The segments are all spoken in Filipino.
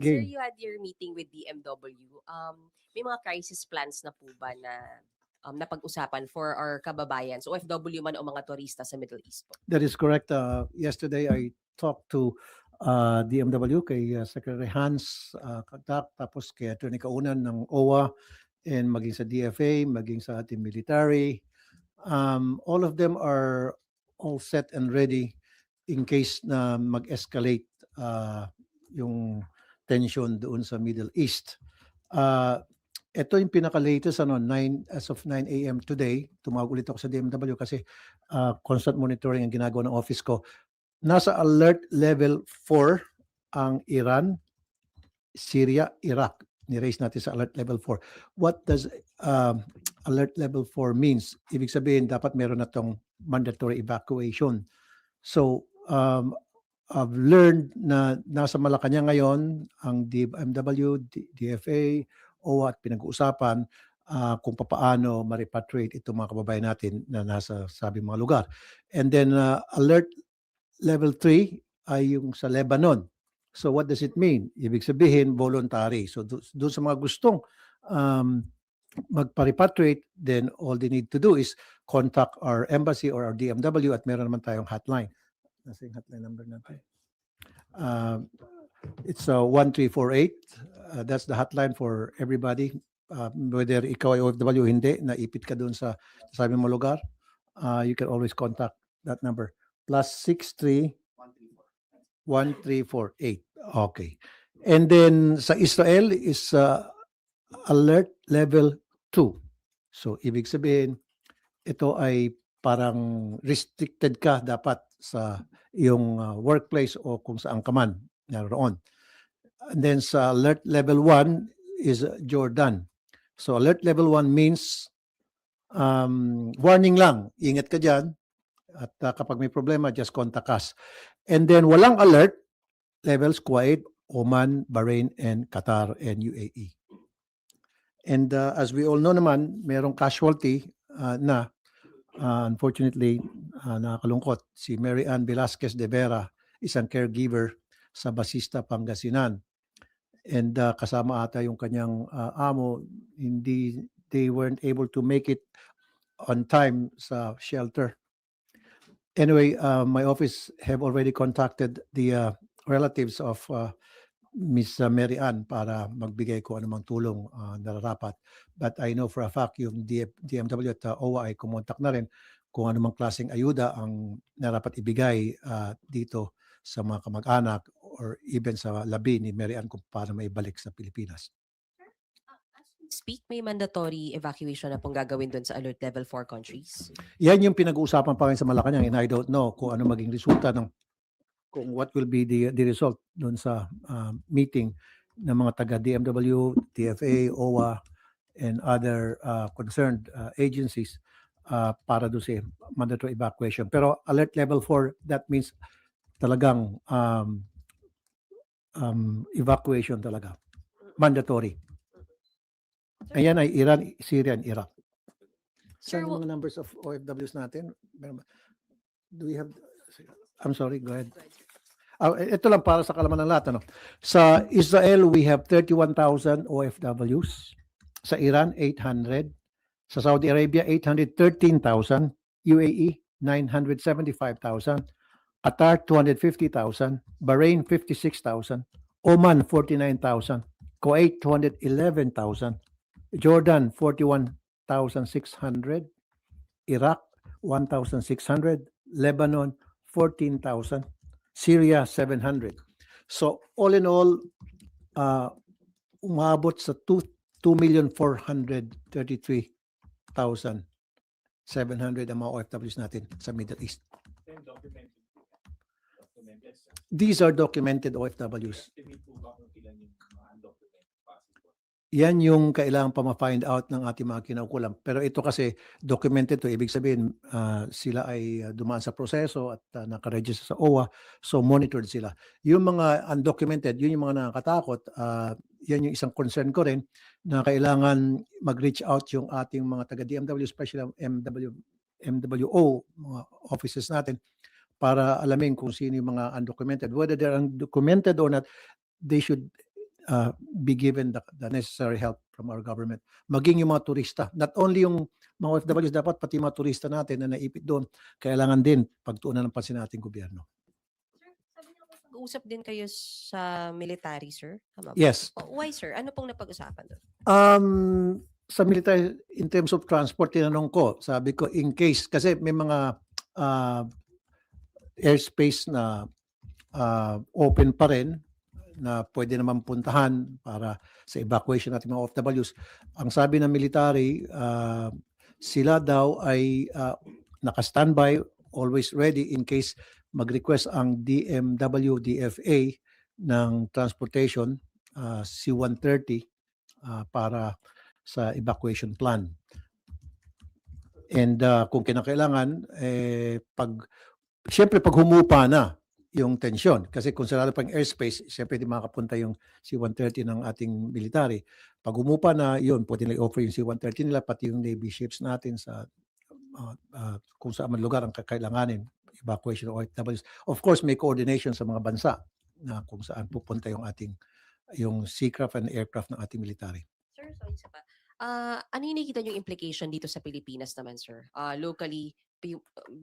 Sir, Game. you had your meeting with DMW. May mga crisis plans na po ba na napag-usapan for our kababayan, so OFW man o mga turista sa Middle East po? That is correct. Yesterday, I talked to DMW kay Secretary Hans Katak, tapos kay Attorney Kaunan ng OWA, and maging sa DFA, maging sa ating military. All of them are all set and ready in case na mag-escalate yung tension doon sa Middle East. Uh, Ito yung pinaka-latest, 9, as of 9 a.m. today, tumawag ulit ako sa DMW kasi constant monitoring ang ginagawa ng office ko. Nasa alert level 4 ang Iran, Syria, Iraq. Ni-raise natin sa alert level 4. What does alert level 4 means? Ibig sabihin, dapat meron na tong mandatory evacuation. So, I've learned na nasa Malacanang ngayon ang DMW, DFA, OWA at pinag-uusapan kung paano ma-repatriate itong mga kababayan natin na nasa sabing mga lugar. And then alert level 3 ay yung sa Lebanon. So what does it mean? Ibig sabihin voluntary. So doon sa mga gustong magpa-repatriate, then all they need to do is contact our embassy or our DMW at meron naman tayong hotline. Nasa yung hotline number natin? It's 1348. That's the hotline for everybody. Whether ikaw ay OFW o hindi, naipit ka doon sa sabi mo lugar, you can always contact that number. +63 1348. Okay. And then sa Israel is alert level 2. So ibig sabihin, ito ay parang restricted ka dapat sa iyong workplace o kung saan ka man naroon. And then sa alert level 1 is Jordan. So alert level 1 means warning lang, ingat ka dyan at kapag may problema, just contact us. And then walang alert levels, Kuwait, Oman, Bahrain, and Qatar, and UAE. And as we all know naman, merong casualty na unfortunately, nakakalungkot. Si Mary Ann Velasquez de Vera, isang caregiver sa Basista, Pangasinan. And kasama ata yung kanyang amo, they weren't able to make it on time sa shelter. Anyway, my office have already contacted the relatives of Miss Mary Ann para magbigay ko anumang tulong nararapat. But I know for a fact yung DMW at OWA ay kumontak na rin kung anumang klaseng ayuda ang narapat ibigay dito sa mga kamag-anak or even sa labi ni Mary Ann kung paano maibalik sa Pilipinas. Speak, may mandatory evacuation na pong gagawin doon sa alert level 4 countries? Yan yung pinag-uusapan pa rin sa Malacanang and I don't know kung ano maging resulta ng kung what will be the result doon sa meeting ng mga taga DMW, TFA, OWA, and other concerned agencies para doon sa mandatory evacuation. Pero alert level 4, that means talagang evacuation talaga. Mandatory. Ayan ay Iran, Syria, and Iraq. Sir, Saan yung mga numbers of OFWs natin? Do we have... I'm sorry, go ahead. Ito lang para sa kalaman ng lahat. Sa Israel, we have 31,000 OFWs. Sa Iran, 800. Sa Saudi Arabia, 813,000. UAE, 975,000. Qatar, 250,000. Bahrain, 56,000. Oman, 49,000. Kuwait, 211,000. Jordan, 41,600. Iraq, 1,600. Lebanon, 14,000. Syria, 700. So, all in all, umabot sa 2,433,700 ang mga OFWs natin sa Middle East. These are documented OFWs. Yan yung kailangan pa ma-find out ng ating mga kinaukulan. Pero ito kasi documented to. Ibig sabihin, sila ay dumaan sa proseso at nakaregister sa OWA. So monitored sila. Yung mga undocumented, yun yung mga nakakatakot. Yan yung isang concern ko rin na kailangan mag-reach out yung ating mga taga-DMW, especially MWO, mga offices natin, para alamin kung sino yung mga undocumented. Whether they're undocumented or not, they should be given the necessary help from our government. Maging yung mga turista. Not only yung mga OFWs, dapat pati mga turista natin na naipit doon, kailangan din pagtuunan ng pansin nating gobyerno. Sir, sabi niyo po nag-uusap din kayo sa military, sir? Tama ba? Yes. Why, sir? Ano pong napag-usapan doon? Sa military, in terms of transport, tinanong ko, sabi ko, in case, kasi may mga airspace na open pa rin, na pwede naman puntahan para sa evacuation natin mga OFWs. Ang sabi ng military, sila daw ay naka-standby, always ready in case mag-request ang DMW, DFA ng transportation, C-130, para sa evacuation plan. And kung kinakailangan, siyempre pag humupa na yung tensyon, kasi kung sarado pang airspace, siyempre di makapunta yung C-130 ng ating military. Pag humupa na yun, pwede nila offer yung C-130 nila, pati yung Navy ships natin sa kung saan man lugar ang kakailanganin, evacuation of OFWs. Of course, may coordination sa mga bansa na kung saan pupunta yung seacraft and aircraft ng ating military. Sir, sorry isa pa. Ano yung nakikita niyong implication dito sa Pilipinas naman, sir? Locally,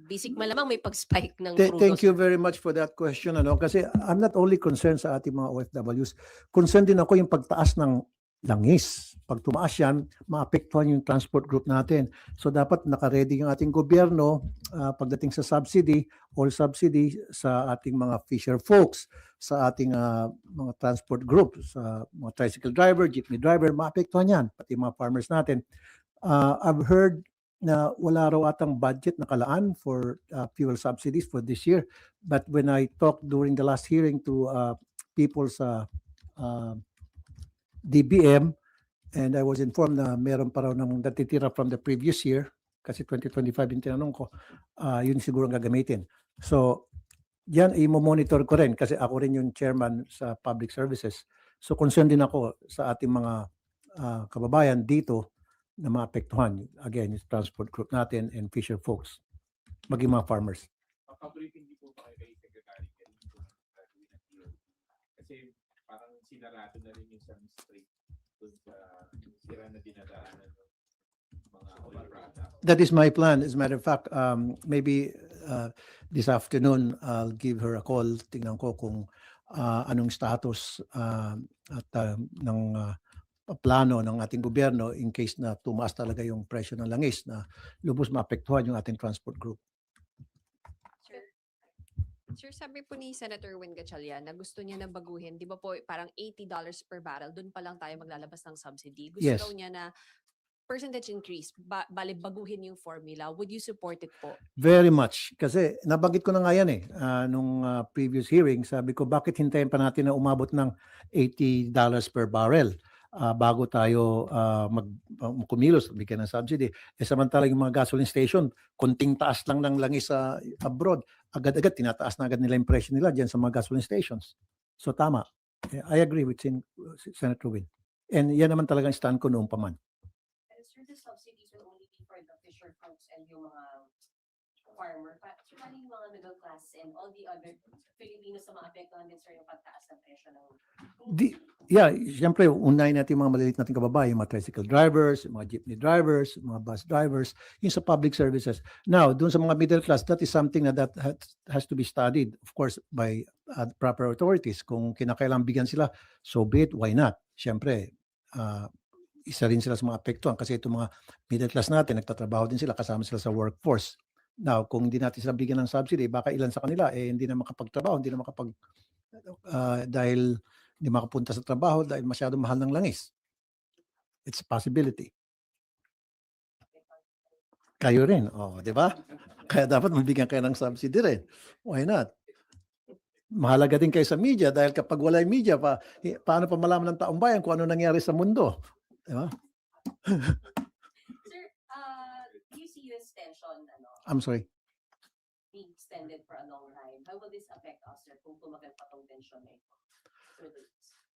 basic malamang may pag-spike ng crudo. Thank you very much for that question. Kasi I'm not only concerned sa ating mga OFWs, concerned din ako yung pagtaas ng langis. Pag tumaas yan, maapektuhan yung transport group natin. So dapat nakaredy yung ating gobyerno pagdating sa subsidy, all subsidy sa ating mga fisher folks, sa ating mga transport group, sa mga tricycle driver, jeepney driver, maapektuhan yan, pati mga farmers natin. I've heard na wala raw atang budget nakalaan for fuel subsidies for this year. But when I talked during the last hearing to people sa DBM, and I was informed na meron pa raw ng natitira from the previous year, kasi 2025 yung tinanong ko, yun siguro ang gagamitin. So, yan i-monitor ko rin kasi ako rin yung chairman sa public services. So, concerned din ako sa ating mga kababayan dito na maapektuhan. Again, yung transport group natin and fisher folks, maging mga farmers. Makabriefing din po ba kay Secretary kasi parang sinarado na rin yung Sun Strait dun sa sira na dinadaanan ng mga oil products. That is my plan. As a matter of fact, maybe this afternoon, I'll give her a call. Tingnan ko kung anong status at ng plano ng ating gobyerno in case na tumaas talaga yung presyo ng langis na lubos maapektuhan yung ating transport group. Sir, sabi po ni Senator Win Gatchalian na gusto niya na baguhin, di ba po parang $80 per barrel, dun pa lang tayo maglalabas ng subsidy. Gusto Yes. daw niya na percentage increase, bali baguhin yung formula. Would you support it po? Very much. Kasi nabanggit ko na nga yan nung previous hearing, sabi ko bakit hintayin pa natin na umabot ng $80 per barrel bago tayo kumilos, bigyan ng subsidy. Samantala yung mga gasoline station, konting taas lang ng langis sa abroad, agad-agad tinataas na agad nila yung presyo nila dyan sa mga gasoline stations. So tama. I agree with Senator Win. And yan naman talagang stand ko noong pa man. Sir, the subsidies will only be for the fisher folks and yung mga farmer. So, paano yung mga middle class and all the other Filipinos na maapektuhan din, sir, yung pagtaas ng presyo ng... Siyempre, unahin natin yung mga maliliit nating kababayan, yung mga tricycle drivers, yung mga jeepney drivers, yung mga bus drivers, yung sa public services. Now, dun sa mga middle class, that is something that has to be studied, of course, by proper authorities. Kung kinakailangan bigyan sila, so be it, why not? Siyempre, isa rin sila sa mga apektuhan kasi itong mga middle class natin, nagtatrabaho din sila, kasama sila sa workforce. Now, kung hindi natin sila bigyan ng subsidy, baka ilan sa kanila hindi na makapagtrabaho, hindi na dahil hindi makapunta sa trabaho dahil masyadong mahal ng langis. It's a possibility. Kayo rin, di ba? Kaya dapat mabigyan kayo ng subsidy rin. Why not? Mahalaga din kayo sa media dahil kapag wala yung media, paano pa malaman ng taong bayan kung ano nangyari sa mundo? Di ba? Sir, do you see US tension, I'm sorry. being extended for a long time? How will this affect us, sir, kung tumagal pa tong tension na ito?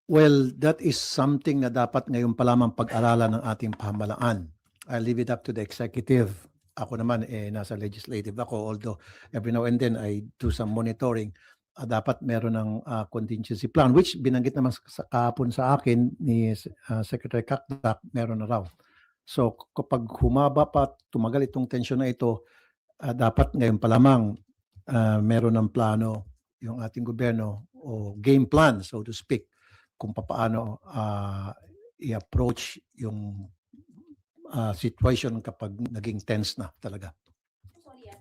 Well, that is something na dapat ngayon pa lamang pag-aralan ng ating pamahalaan. I leave it up to the executive. Ako naman, nasa legislative ako, although every now and then I do some monitoring. dapat meron ng contingency plan, which binanggit naman kahapon sa akin ni Secretary Kakdak, meron na raw. So kapag humaba pa, tumagal itong tension na ito, dapat ngayon pa lamang meron ng plano yung ating gobyerno o game plan, so to speak, kung paano i-approach yung situation kapag naging tense na talaga.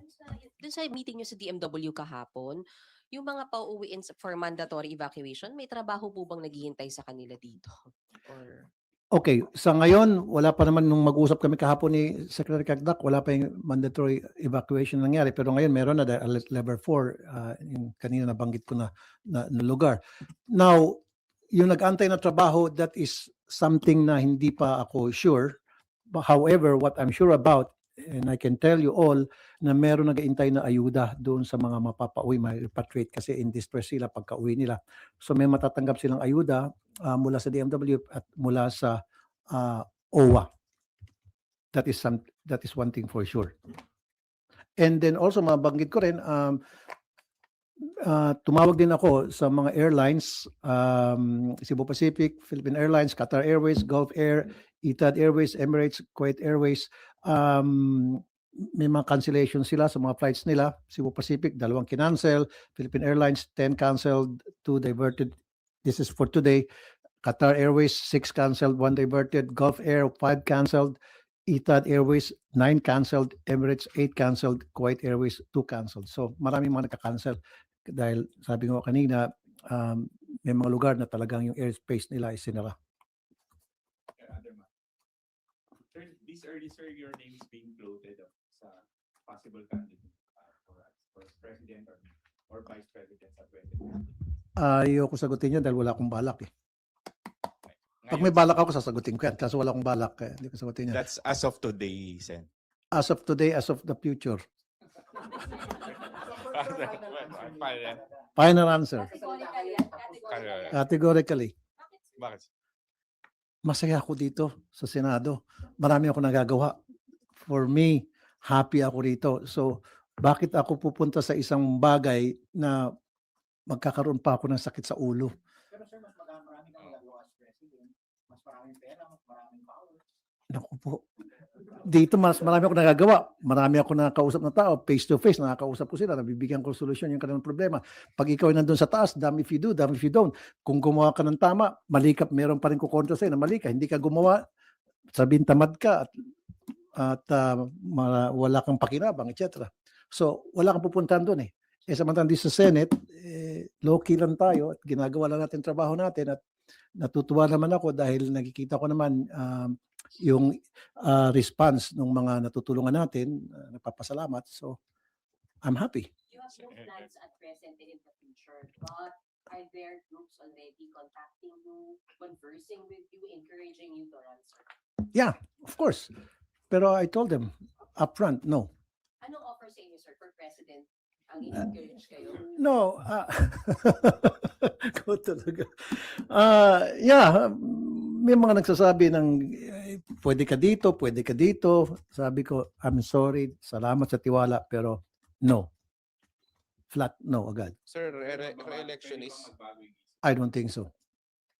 Sorry, dun sa meeting nyo sa DMW kahapon, yung mga pauuwiin for mandatory evacuation, may trabaho po bang naghihintay sa kanila dito? Or Okay, sa ngayon, wala pa naman nung mag-usap kami kahapon ni Secretary Kakdak, wala pa yung mandatory evacuation nangyari. Pero ngayon, meron na dahil level 4, yung kanina nabanggit ko na lugar. Now, yung nag-antay na trabaho, that is something na hindi pa ako sure. However, what I'm sure about, and I can tell you all, na meron nag-aantay na ayuda doon sa mga mapapauwi, may repatriate kasi in distress sila pagka-uwi nila. So may matatanggap silang ayuda mula sa DMW at mula sa OWA. That is one thing for sure. And then also mabanggit ko rin, tumawag din ako sa mga airlines, Cebu Pacific, Philippine Airlines, Qatar Airways, Gulf Air, Etihad Airways, Emirates, Kuwait Airways. May mga cancellation sila sa mga flights nila. Cebu Pacific, 2 kinancel. Philippine Airlines, 10 canceled, 2 diverted. This is for today. Qatar Airways, 6 canceled, 1 diverted. Gulf Air, 5 canceled. Etihad Airways, 9 canceled. Emirates, 8 canceled. Kuwait Airways, 2 canceled. So maraming mga nagka-cancel. Dahil sabi ko kanina, may mga lugar na talagang yung airspace nila ay sinara. Sir, this early, sir, your name is being floated sa possible candidate for president or vice president sa 2020. Ayoko sagutin yun dahil wala akong balak eh. Pag may balak ako, sasagutin ko yan. Kaso wala akong balak, hindi ko sagutin yan. That's as of today, Sen. As of today, as of the future. Final answer. Categorically. Bakit? Masaya ako dito sa Senado. Marami ako nagagawa. For me, happy ako dito. So, bakit ako pupunta sa isang bagay na magkakaroon pa ako ng sakit sa ulo? Pero sir, mas marami kang nagagawa as president. Mas maraming pera, mas maraming power. Naku po. Dito mas marami ako nagagawa. Marami ako nakakausap na tao. Face to face, nakakausap ko sila. Nabibigyan ko solusyon yung kanilang problema. Pag ikaw ay nandun sa taas, damn if you do, damn if you don't. Kung gumawa ka ng tama, malikap, meron pa rin kukontra sa'yo na mali ka. Hindi ka gumawa, sabihin tamad ka at wala kang pakinabang, etc. So, wala kang pupuntahan doon eh. Samantalang di sa Senate, low-key lang tayo at ginagawa lang natin trabaho natin at natutuwa naman ako dahil nakikita ko naman yung response ng mga natutulungan natin, nagpapasalamat. So, I'm happy. You have no plans at present and in the future, but are there groups already contacting you, conversing with you, encouraging you to run, sir? Yeah, of course. Pero I told them upfront, no. Anong offer sa inyo, sir, for president? Ang encourage kayo? No. Ko talaga. Yeah, may mga nagsasabi ng pwede ka dito, pwede ka dito. Sabi ko, I'm sorry, salamat sa tiwala, pero no. Flat no agad. Sir, re-election is... I don't think so.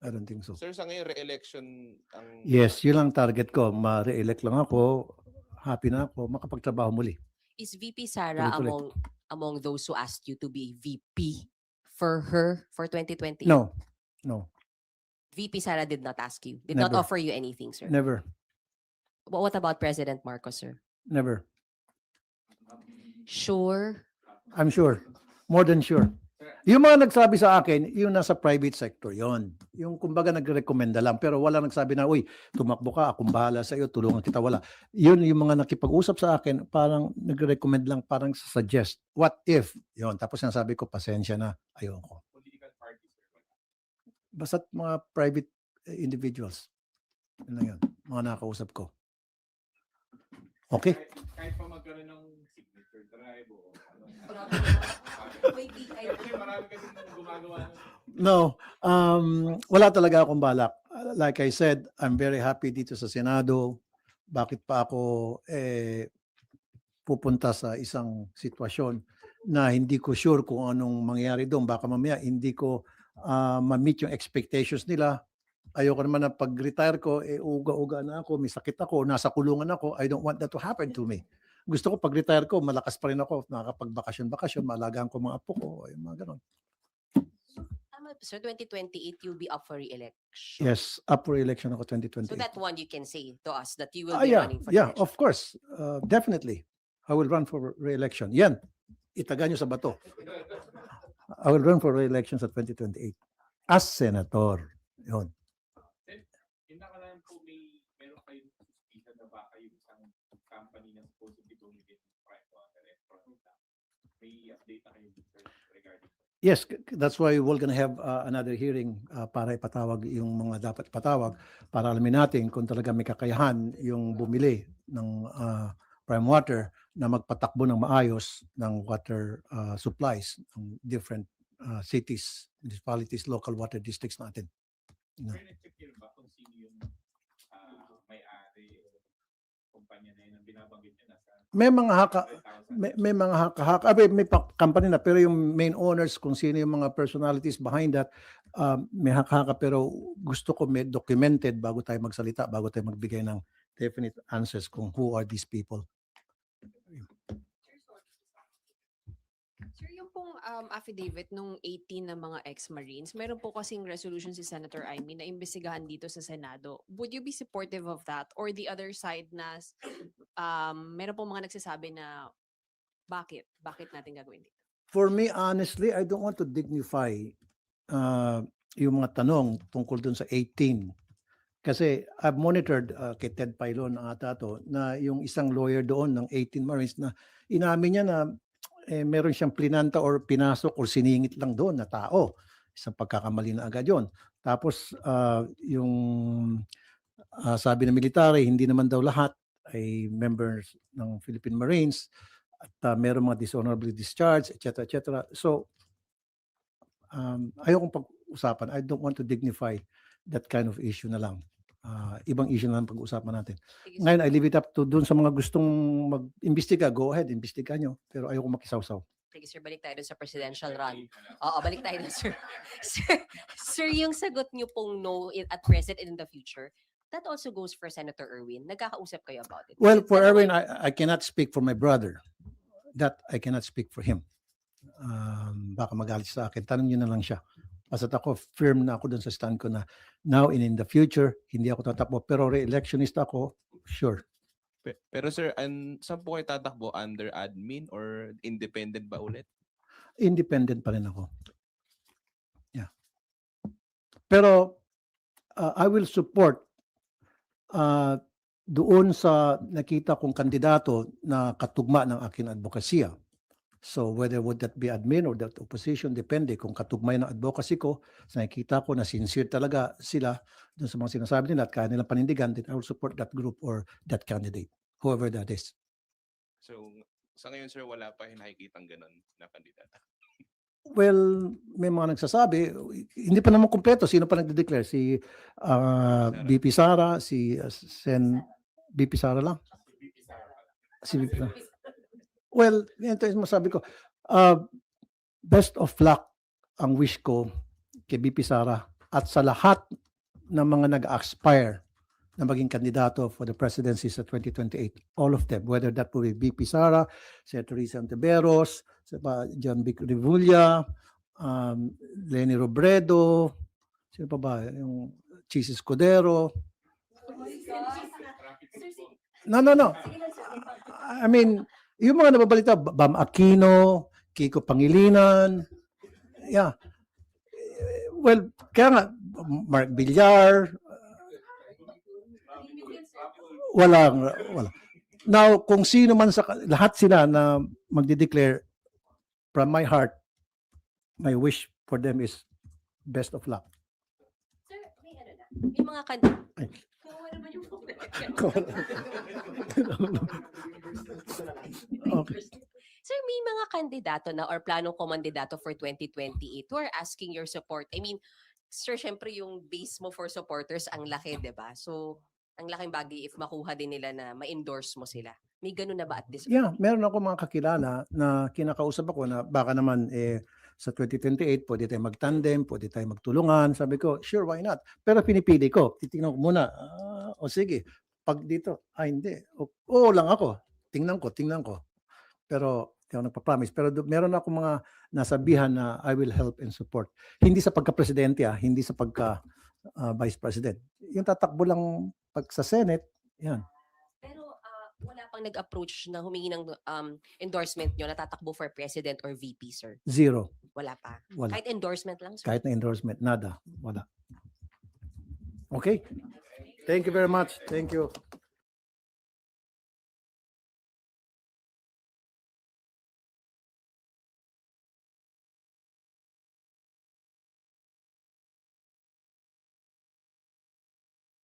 I don't think so. Sir, sa ngayon, re-election ang... Yes, yun lang target ko. Ma-re-elect lang ako. Happy na ako. Makapagtrabaho muli. is VP Sara Tuloy-tuloy. among those who asked you to be VP for her for 2020? No. No. VP Sara did not ask you, did not Never. offer you anything, sir. Never. What about President Marcos, sir? Never. Sure. I'm sure. More than sure. Yung mga nagsabi sa akin, yung nasa private sector yon. Yung kumbaga nagrekomenda lang, pero wala nagsabi na, uy, tumakbo ka, akong bahala sa iyo, tulungan kita, wala. Yun yung mga nakipag-usap sa akin, parang nagrecommend lang, parang suggest. What if? Yon. Tapos sinasabi ko, pasensya na, ayoko. Political parties, sir. Basta't mga private individuals. Yun lang yun. Mga nakausap ko. Okay? Kahit pa magkaroon ng signature drive o ano. Wait, Kasi marami kasi gumagawa ng No, wala talaga akong balak. Like I said, I'm very happy dito sa Senado. Bakit pa ako pupunta sa isang sitwasyon na hindi ko sure kung anong mangyayari doon. Baka mamaya hindi ko ma-meet yung expectations nila. Ayoko naman na pag-retire ko, uga-uga na ako, may sakit ako, nasa kulungan ako. I don't want that to happen to me. Gusto ko pag-retire ko, malakas pa rin ako, nakakapag-bakasyon, maalagaan ko mga apo ko, yung mga ganon. Tama ba, sir, 2028 you'll be up for re-election. Yes, up for election ako So 2028. that one you can say to us that you will Ah, be yeah, running for yeah, re-election. of course. Definitely. I will run for re-election. Yan, itaga nyo sa bato. I will run for re-election sa 2028 as senator. Yun. Yung nakaraan po meron kayong suspicion na baka yung isang company na supposedly bumibili ng prime water and product na. May update na kayo sir, regarding Yes, that's why we're gonna have another hearing para ipatawag yung mga dapat patawag para alamin natin kung talaga may kakayahan yung bumili ng prime water na magpatakbo ng maayos ng water supplies ng different cities, municipalities, local water districts natin. No. Sir, na-check yun ba kung sino yung may-ari kumpanya na yun ang binabanggit nyo nasa May mga haka, 100,000? may mga haka-haka, may company na, pero yung main owners, kung sino yung mga personalities behind that, may haka-haka, pero gusto ko may documented bago tayo magsalita, bago tayo magbigay ng definite answers kung who are these people. Sir, yung pong affidavit nung 18 na mga ex-Marines, meron po kasing resolution si Senator Amy na imbestigahan dito sa Senado. Would you be supportive of that? Or the other side na meron po mga nagsasabi na bakit? Bakit natin gagawin dito? For me, honestly, I don't want to dignify yung mga tanong tungkol dun sa 18. Kasi I've monitored kay Ted Pailon ata to, na yung isang lawyer doon ng 18 Marines na inamin niya na meron siyang plinanta or pinasok or siningit lang doon na tao. Isang pagkakamali na agad yon. Tapos yung sabi ng military, hindi naman daw lahat ay members ng Philippine Marines at meron mga dishonorably discharged, etc. etc. So, ayokong pag-usapan. I don't want to dignify that kind of issue na lang. Ibang issue na lang pag-usapan natin. Sige, sir. Ngayon, I leave it up to dun sa mga gustong mag-imbestiga. Go ahead, imbestiga nyo. Pero ayoko makisaw-saw. Sige, sir, balik tayo dun sa presidential run. Oo, balik tayo dun, sir. Sir, yung sagot niyo pong no at present and in the future, that also goes for Senator Erwin. Nagkakausap kayo about it? Well, It's for not Erwin, like- I cannot speak for my brother. That I cannot speak for him. Baka magalit sa akin. Tanong nyo na lang siya. Basta ako, firm na ako dun sa stand ko na now and in the future, hindi ako tatakbo. Pero re-electionist ako, sure. Pero sir, saan po kayo tatakbo? Under admin or independent ba ulit? Independent pa rin ako. Yeah. Pero I will support doon sa nakita kong kandidato na katugma ng aking advokasya. So whether would that be admin or that opposition, depende kung katugmay ng advocacy ko, sa nakita ko na sincere talaga sila doon sa mga sinasabi nila at kaya nilang panindigan, then I will support that group or that candidate, whoever that is. So, sa ngayon sir, wala pa nakikitang ganun na kandidata. Well, may mga nagsasabi, hindi pa naman kumpleto. Sino pa nagde-declare? Si BP Sara, si Sen BP Sara lang? Si BP Sara. Well, ito yung masabi ko. Best of luck ang wish ko kay BP Sara at sa lahat ng mga nag-aspire na maging kandidato for the presidency sa 2028. All of them, whether that will be BP Sara, Senator Risa Antiveros, John Vic Revulla, Lenny Robredo, sino pa ba? Yung Chis Escudero. No. I mean, yung mga nababalita, Bam Aquino, Kiko Pangilinan, yeah. Well, kaya nga, Mark Villar, wala. Now, kung sino man sa, lahat sila na magde-declare, from my heart, my wish for them is best of luck. Sir, may ano na. May mga kandidato. Ay. Kawawa naman yung Okay. Sir, may mga kandidato na or planong kumandidato for 2028 who are asking your support. I mean, sir, syempre yung base mo for supporters ang laki, di ba? So, Ang laking bagay if makuha din nila na ma-endorse mo sila. May ganun na ba at this Yeah, point? meron ako mga kakilala na kinakausap ako na baka naman sa 2028 pwede tayo magtandem, pwede tayo magtulungan. Sabi ko, sure, why not? Pero pinipili ko, titingnan ko muna. O sige, pag dito, hindi. Oo lang ako. Tingnan ko. Pero hindi ako nagpa-promise. Pero meron ako mga nasabihan na I will help and support. Hindi sa pagka-presidente, hindi sa pagka-vice president. Yung tatakbo lang pag sa Senate, yan. Pero wala pang nag-approach na humingi ng endorsement nyo na tatakbo for president or VP, sir? Zero. Wala pa. Wala. Kahit endorsement lang, sir? Kahit na endorsement, nada. Wala. Okay. Thank you very much. Thank you.